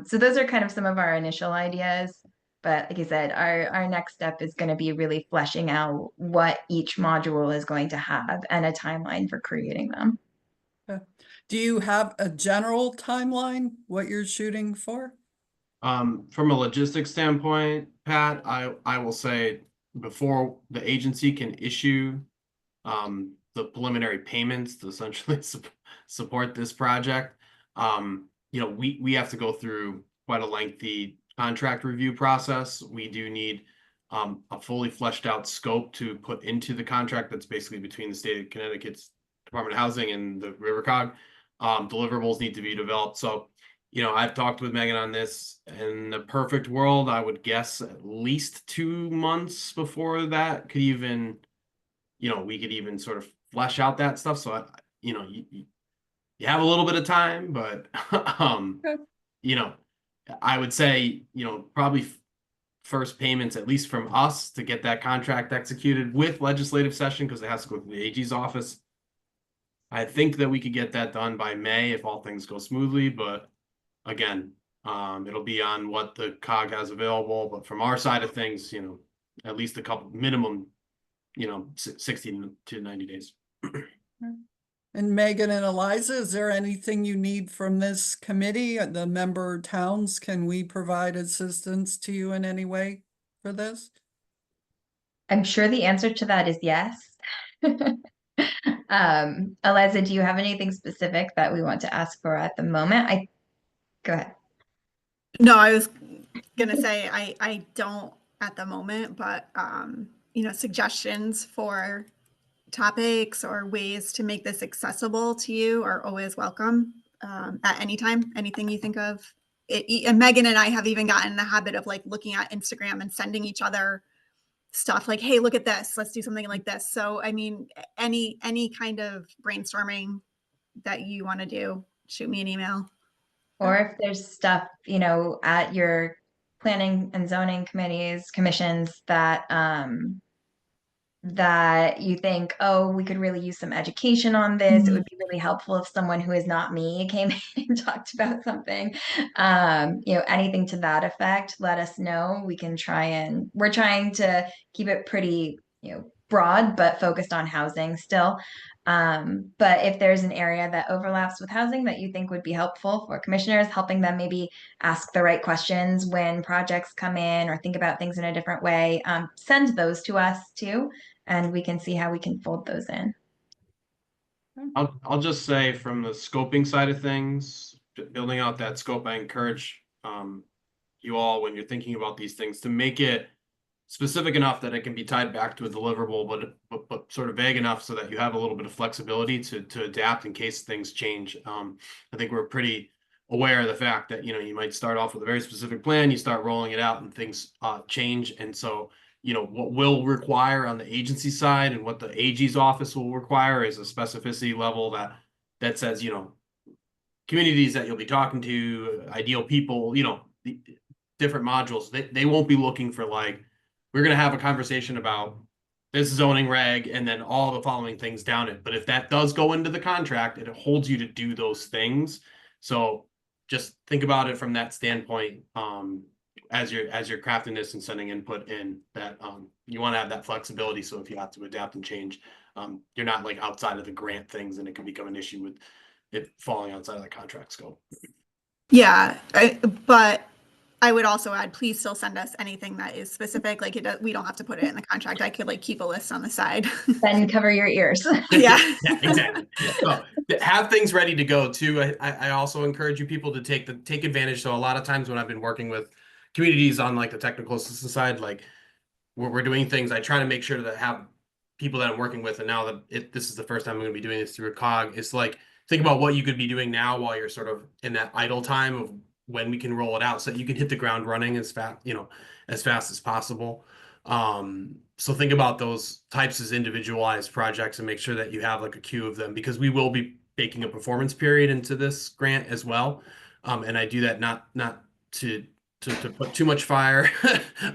So those are kind of some of our initial ideas. But like I said, our next step is going to be really fleshing out what each module is going to have and a timeline for creating them. Do you have a general timeline, what you're shooting for? From a logistics standpoint, Pat, I will say before the agency can issue the preliminary payments to essentially support this project, we have to go through quite a lengthy contract review process. We do need a fully fleshed out scope to put into the contract that's basically between the state of Connecticut's Department of Housing and the RiverCog. Deliverables need to be developed. So, I've talked with Megan on this. In the perfect world, I would guess at least 2 months before that could even, we could even sort of flesh out that stuff. So, you have a little bit of time, but, I would say, probably first payments, at least from us, to get that contract executed with legislative session, because it has to go through the AG's office. I think that we could get that done by May if all things go smoothly, but again, it'll be on what the COG has available. But from our side of things, at least a couple minimum, 60 to 90 days. And Megan and Eliza, is there anything you need from this committee? The member towns, can we provide assistance to you in any way for this? I'm sure the answer to that is yes. Eliza, do you have anything specific that we want to ask for at the moment? Go ahead. No, I was gonna say I don't at the moment, but suggestions for topics or ways to make this accessible to you are always welcome at any time. Anything you think of. And Megan and I have even gotten in the habit of like looking at Instagram and sending each other stuff like, hey, look at this, let's do something like this. So I mean, any kind of brainstorming that you want to do, shoot me an email. Or if there's stuff, at your planning and zoning commissions that you think, oh, we could really use some education on this. It would be really helpful if someone who is not me came in and talked about something. Anything to that effect, let us know. We're trying to keep it pretty, broad, but focused on housing still. But if there's an area that overlaps with housing that you think would be helpful for commissioners, helping them maybe ask the right questions when projects come in or think about things in a different way, send those to us too, and we can see how we can fold those in. I'll just say from the scoping side of things, building out that scope, I encourage you all, when you're thinking about these things, to make it specific enough that it can be tied back to a deliverable, but sort of vague enough so that you have a little bit of flexibility to adapt in case things change. I think we're pretty aware of the fact that, you might start off with a very specific plan, you start rolling it out and things change. And so, what we'll require on the agency side and what the AG's office will require is a specificity level that says, communities that you'll be talking to, ideal people, the different modules, they won't be looking for like, we're going to have a conversation about this zoning reg and then all the following things down it. But if that does go into the contract, it holds you to do those things. So just think about it from that standpoint, as you're crafting this and sending input in, that you want to have that flexibility. So if you have to adapt and change, you're not like outside of the grant things and it can become an issue with it falling outside of the contract scope. Yeah, but I would also add, please still send us anything that is specific. Like we don't have to put it in the contract. I could like keep a list on the side. Then cover your ears. Yeah. Yeah, exactly. So have things ready to go too. I also encourage you people to take advantage. So a lot of times when I've been working with communities on like the technical assistance side, like we're doing things, I try to make sure that I have people that I'm working with, and now that this is the first time I'm going to be doing this through a COG, it's like think about what you could be doing now while you're sort of in that idle time of when we can roll it out, so that you can hit the ground running as fast as possible. So think about those types as individualized projects and make sure that you have like a queue of them, because we will be baking a performance period into this grant as well. And I do that not to put too much fire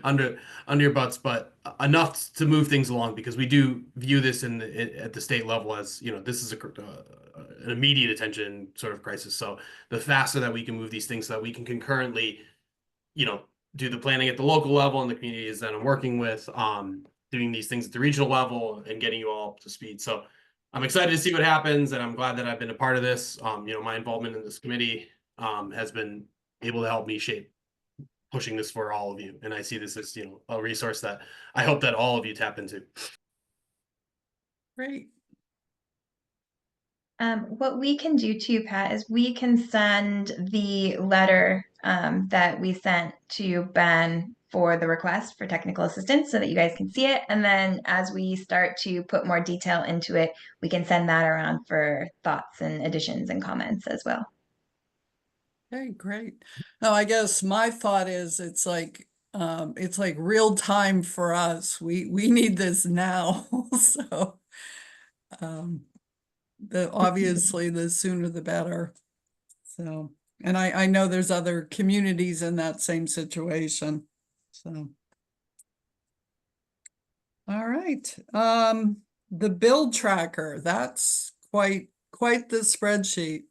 under your butts, but enough to move things along, because we do view this at the state level as, this is an immediate attention sort of crisis. So the faster that we can move these things so that we can concurrently, do the planning at the local level and the communities that I'm working with, doing these things at the regional level and getting you all up to speed. So I'm excited to see what happens, and I'm glad that I've been a part of this. My involvement in this committee has been able to help me shape pushing this for all of you. And I see this as, a resource that I hope that all of you tap into. Great. What we can do too, Pat, is we can send the letter that we sent to Ben for the request for technical assistance so that you guys can see it. And then as we start to put more detail into it, we can send that around for thoughts and additions and comments as well. Okay, great. Now, I guess my thought is it's like real time for us. We need this now. So obviously the sooner the better. So, and I know there's other communities in that same situation. So all right. The build tracker, that's quite the spreadsheet.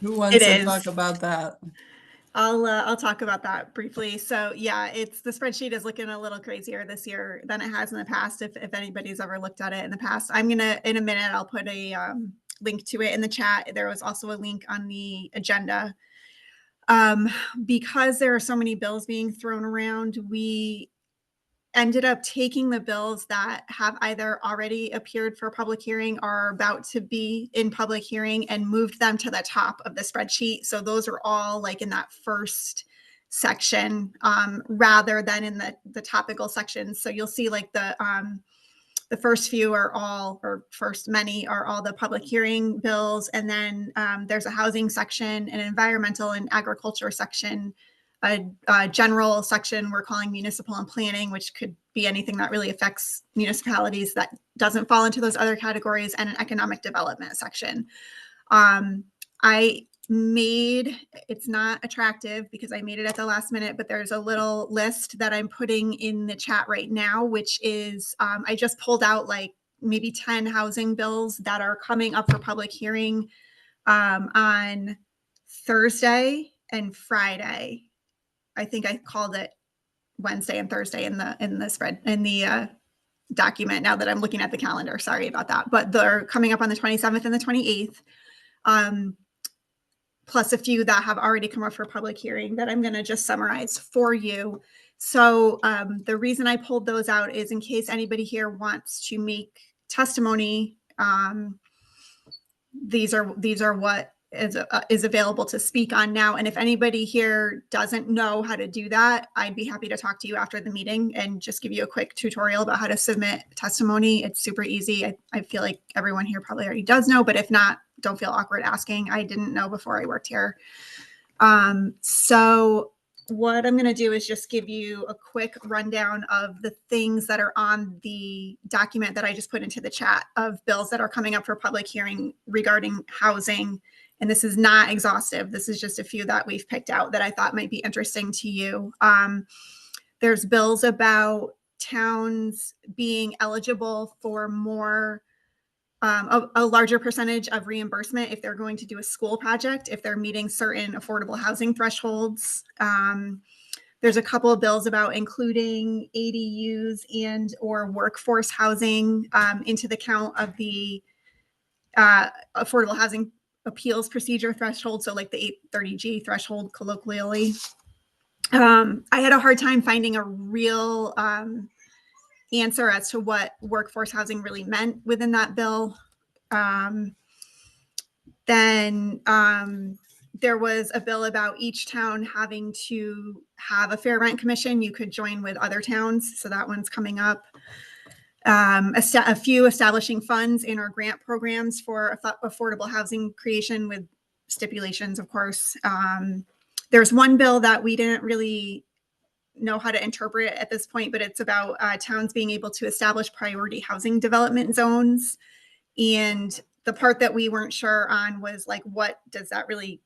Who wants It to is. talk about that? I'll talk about that briefly. So yeah, the spreadsheet is looking a little crazier this year than it has in the past. If anybody's ever looked at it in the past, in a minute, I'll put a link to it in the chat. There was also a link on the agenda. Because there are so many bills being thrown around, we ended up taking the bills that have either already appeared for public hearing or are about to be in public hearing and moved them to the top of the spreadsheet. So those are all like in that first section rather than in the topical sections. So you'll see like the first few are all, or first many are all the public hearing bills. And then there's a housing section, an environmental and agriculture section, a general section we're calling municipal and planning, which could be anything that really affects municipalities that doesn't fall into those other categories, and an economic development section. It's not attractive because I made it at the last minute, but there's a little list that I'm putting in the chat right now, which is, I just pulled out like maybe 10 housing bills that are coming up for public hearing on Thursday and Friday. I think I called it Wednesday and Thursday in the document now that I'm looking at the calendar. Sorry about that, but they're coming up on the 27th and the 28th. Plus a few that have already come up for public hearing that I'm going to just summarize for you. So the reason I pulled those out is in case anybody here wants to make testimony. These are what is available to speak on now. And if anybody here doesn't know how to do that, I'd be happy to talk to you after the meeting and just give you a quick tutorial about how to submit testimony. It's super easy. I feel like everyone here probably already does know, but if not, don't feel awkward asking. I didn't know before I worked here. So what I'm going to do is just give you a quick rundown of the things that are on the document that I just put into the chat of bills that are coming up for public hearing regarding housing. And this is not exhaustive. This is just a few that we've picked out that I thought might be interesting to you. There's bills about towns being eligible for more a larger percentage of reimbursement if they're going to do a school project, if they're meeting certain affordable housing thresholds. There's a couple of bills about including ADUs and or workforce housing into the count of the affordable housing appeals procedure threshold. So like the 830G threshold colloquially. I had a hard time finding a real answer as to what workforce housing really meant within that bill. Then there was a bill about each town having to have a fair rent commission. You could join with other towns. So that one's coming up. A few establishing funds in our grant programs for affordable housing creation with stipulations, of course. There's one bill that we didn't really know how to interpret at this point, but it's about towns being able to establish priority housing development zones. And the part that we weren't sure on was like, what does that really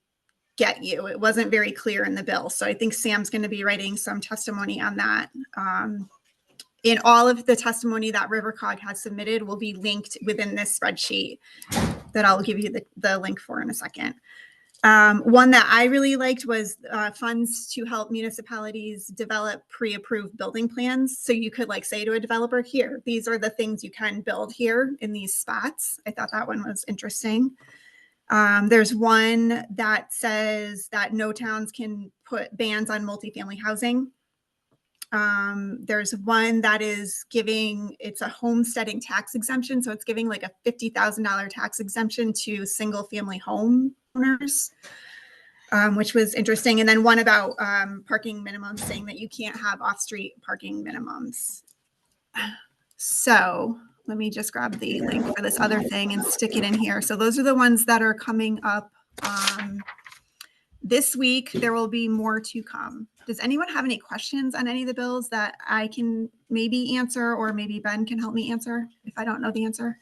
get you? It wasn't very clear in the bill. So I think Sam's going to be writing some testimony on that. In all of the testimony that RiverCog has submitted will be linked within this spreadsheet that I'll give you the link for in a second. One that I really liked was funds to help municipalities develop pre-approved building plans. So you could like say to a developer, here, these are the things you can build here in these spots. I thought that one was interesting. There's one that says that no towns can put bans on multifamily housing. There's one that is giving, it's a homesteading tax exemption. So it's giving like a $50,000 tax exemption to single family home owners, which was interesting. And then one about parking minimums, saying that you can't have off-street parking minimums. So let me just grab the link for this other thing and stick it in here. So those are the ones that are coming up this week. There will be more to come. Does anyone have any questions on any of the bills that I can maybe answer, or maybe Ben can help me answer if I don't know the answer?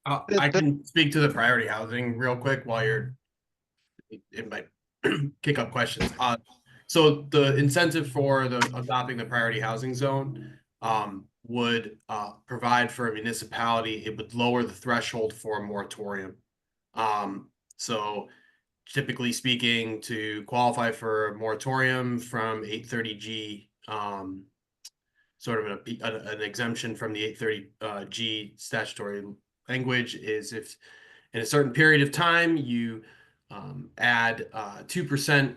I can speak to the priority housing real quick while it might kick up questions. So the incentive for adopting the priority housing zone would provide for a municipality, it would lower the threshold for a moratorium. So typically speaking, to qualify for a moratorium from 830G, sort of an exemption from the 830G statutory language, is if in a certain period of time you add 2%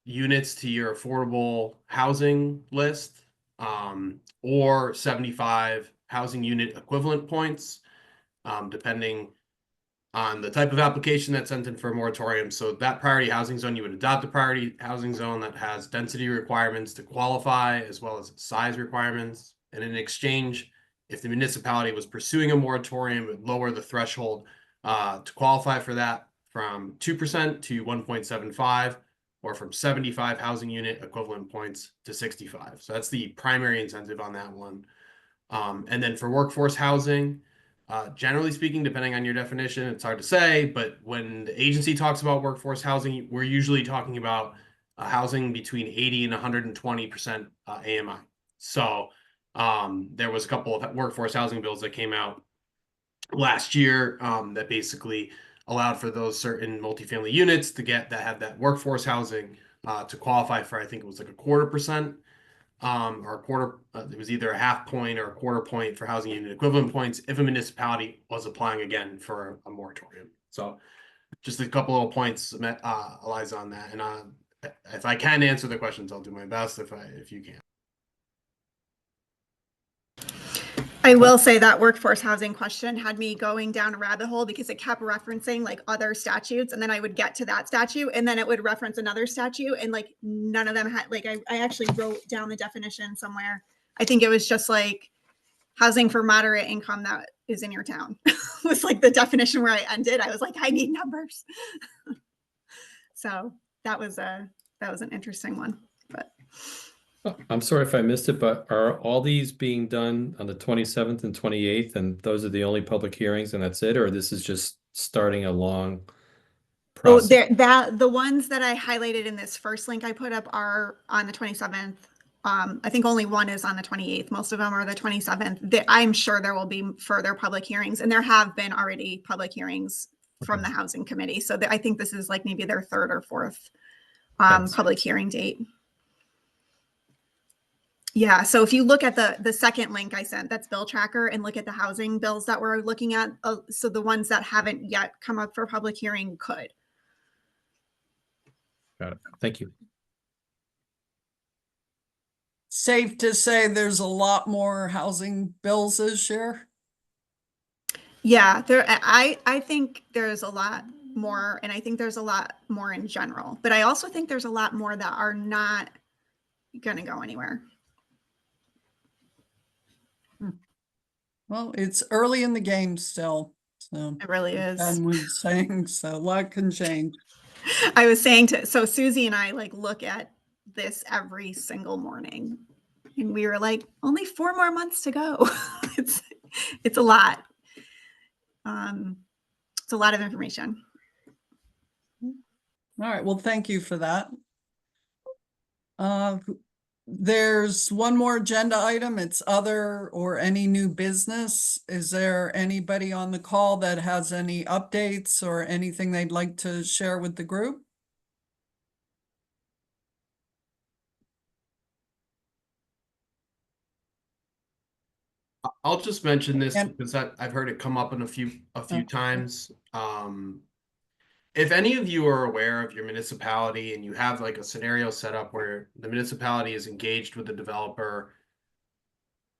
units to your affordable housing list, or 75 housing unit equivalent points, depending on the type of application that's sent in for a moratorium. So that priority housing zone, you would adopt a priority housing zone that has density requirements to qualify, as well as size requirements. And in exchange, if the municipality was pursuing a moratorium, it would lower the threshold to qualify for that from 2% to 1.75, or from 75 housing unit equivalent points to 65. So that's the primary incentive on that one. And then for workforce housing, generally speaking, depending on your definition, it's hard to say, but when the agency talks about workforce housing, we're usually talking about housing between 80 and 120% AMI. So there was a couple of workforce housing bills that came out last year that basically allowed for those certain multifamily units to get that had that workforce housing to qualify for, I think it was like 0.25%. Or a quarter, it was either a half point or a quarter point for housing unit equivalent points if a municipality was applying again for a moratorium. So just a couple of points, Eliza, on that. And if I can answer the questions, I'll do my best if you can. I will say that workforce housing question had me going down a rabbit hole, because it kept referencing like other statutes, and then I would get to that statute and then it would reference another statute, and like none of them had, like I actually wrote down the definition somewhere. I think it was just like housing for moderate income that is in your town was like the definition where I ended. I was like, I need numbers. So that was an interesting one, but. I'm sorry if I missed it, but are all these being done on the 27th and 28th, and those are the only public hearings and that's it? Or this is just starting a long process? The ones that I highlighted in this first link I put up are on the 27th. I think only one is on the 28th. Most of them are the 27th. I'm sure there will be further public hearings, and there have been already public hearings from the Housing Committee. So I think this is like maybe their third or fourth public hearing date. Yeah, so if you look at the second link I sent, that's Bill Tracker, and look at the housing bills that we're looking at, so the ones that haven't yet come up for public hearing could. Got it. Thank you. Safe to say there's a lot more housing bills this year? Yeah, I think there's a lot more, and I think there's a lot more in general, but I also think there's a lot more that are not gonna go anywhere. Well, it's early in the game still, so. It really is. And was saying, so a lot can change. I was saying so Susie and I like look at this every single morning, and we were like, only 4 more months to go. It's a lot. It's a lot of information. All right, well, thank you for that. There's one more agenda item. It's other or any new business. Is there anybody on the call that has any updates or anything they'd like to share with the group? I'll just mention this And- because I've heard it come up in a few times. If any of you are aware of your municipality and you have like a scenario set up where the municipality is engaged with the developer,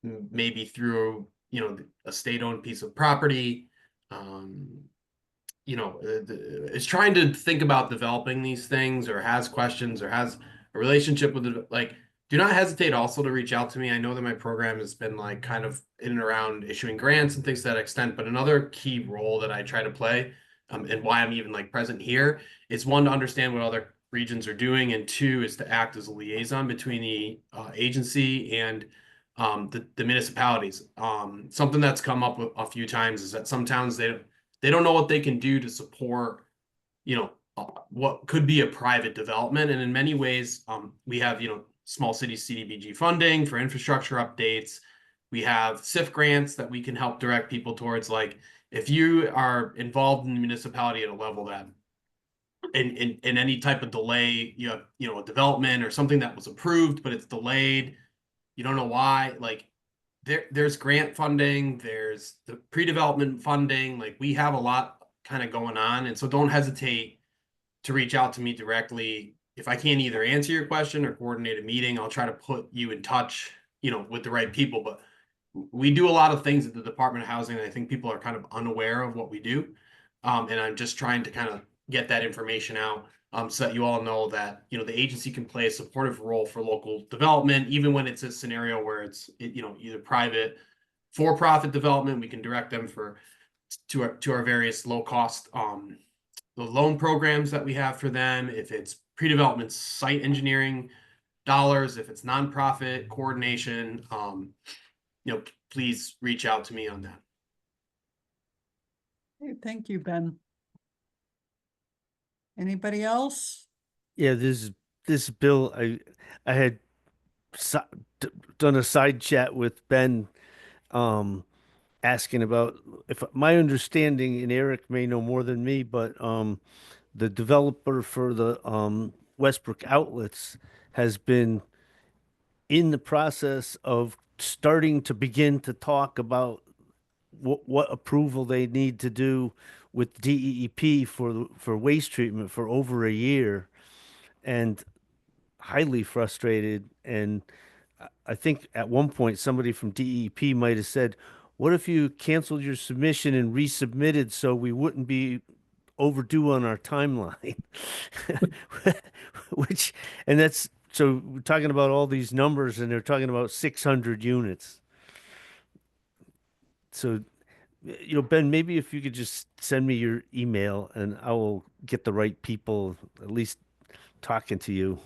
maybe through, you know, a state-owned piece of property, you know, is trying to think about developing these things or has questions or has a relationship with it, like, do not hesitate also to reach out to me. I know that my program has been like kind of in and around issuing grants and things to that extent, but another key role that I try to play, and why I'm even like present here, is one, to understand what other regions are doing, and two, is to act as a liaison between the agency and the municipalities. Something that's come up a few times is that some towns, they don't know what they can do to support, you know, what could be a private development. And in many ways, we have, you know, small city CDBG funding for infrastructure updates. We have SIF grants that we can help direct people towards. Like, if you are involved in the municipality at a level that in any type of delay, you have, you know, a development or something that was approved, but it's delayed, you don't know why, like there's grant funding, there's the pre-development funding, like we have a lot kind of going on. And so don't hesitate to reach out to me directly. If I can't either answer your question or coordinate a meeting, I'll try to put you in touch, you know, with the right people. But we do a lot of things at the Department of Housing, and I think people are kind of unaware of what we do. And I'm just trying to kind of get that information out, so that you all know that, you know, the agency can play a supportive role for local development, even when it's a scenario where it's, you know, either private, for-profit development. We can direct them to our various low-cost the loan programs that we have for them. If it's pre-development site engineering dollars, if it's nonprofit coordination, you know, please reach out to me on that. Hey, thank you, Ben. Anybody else? Yeah, this bill, I had done a side chat with Ben, asking about, if my understanding, and Eric may know more than me, but the developer for the Westbrook outlets has been in the process of starting to begin to talk about what approval they need to do with DEEP for waste treatment for over a year, and highly frustrated. And I think at one point somebody from DEP might have said, what if you canceled your submission and resubmitted so we wouldn't be overdue on our timeline? And that's, so we're talking about all these numbers, and they're talking about 600 units. So, you know, Ben, maybe if you could just send me your email and I will get the right people at least talking to you.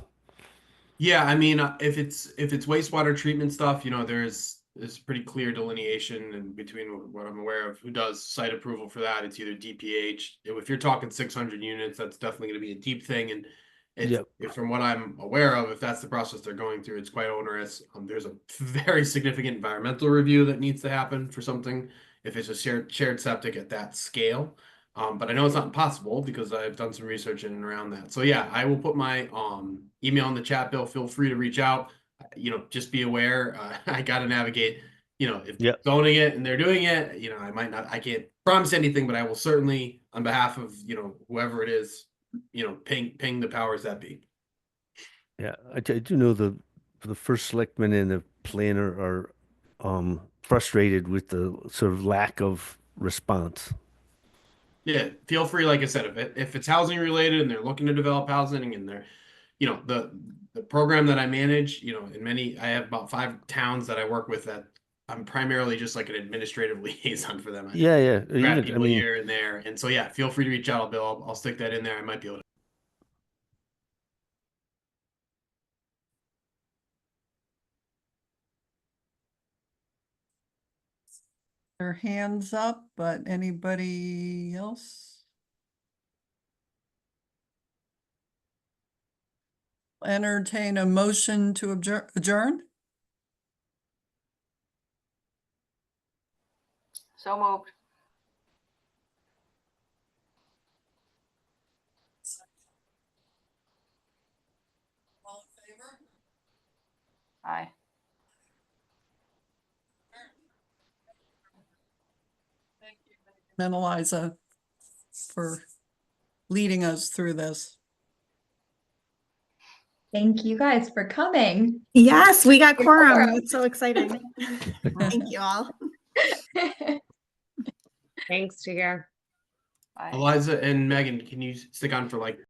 Yeah, I mean, if it's wastewater treatment stuff, you know, there's pretty clear delineation in between what I'm aware of who does site approval for that. It's either DPH. If you're talking 600 units, that's definitely going to be a deep thing. And from what I'm aware of, if that's the process they're going through, it's quite onerous. There's a very significant environmental review that needs to happen for something if it's a shared septic at that scale. But I know it's not impossible because I've done some research in and around that. So yeah, I will put my email in the chat, Bill. Feel free to reach out. just be aware, I gotta navigate, if Yep. zoning it and they're doing it, I might not, I can't promise anything, but I will certainly, on behalf of, whoever it is, ping the powers that be. Yeah, I do know the first selectman and the planner are frustrated with the sort of lack of response. Yeah, feel free, like I said, if it's housing related and they're looking to develop housing and they're, the program that I manage, I have about 5 towns that I work with that I'm primarily just like an administrative liaison for them. Yeah, yeah. Grab Even, I people mean, here and there. And so, yeah, feel free to reach out, Bill. I'll stick that in there. I might be able to. Their hands up, but anybody else? Entertain a motion to adjourn? So moved. All in favor? Aye. Thank you, Eliza, for leading us through this. Thank you guys for coming. Yes, we got Your quorum. quorum. It's so exciting. Thank you all. Thanks, Jigger. Bye. Eliza and Megan, can you stick on for like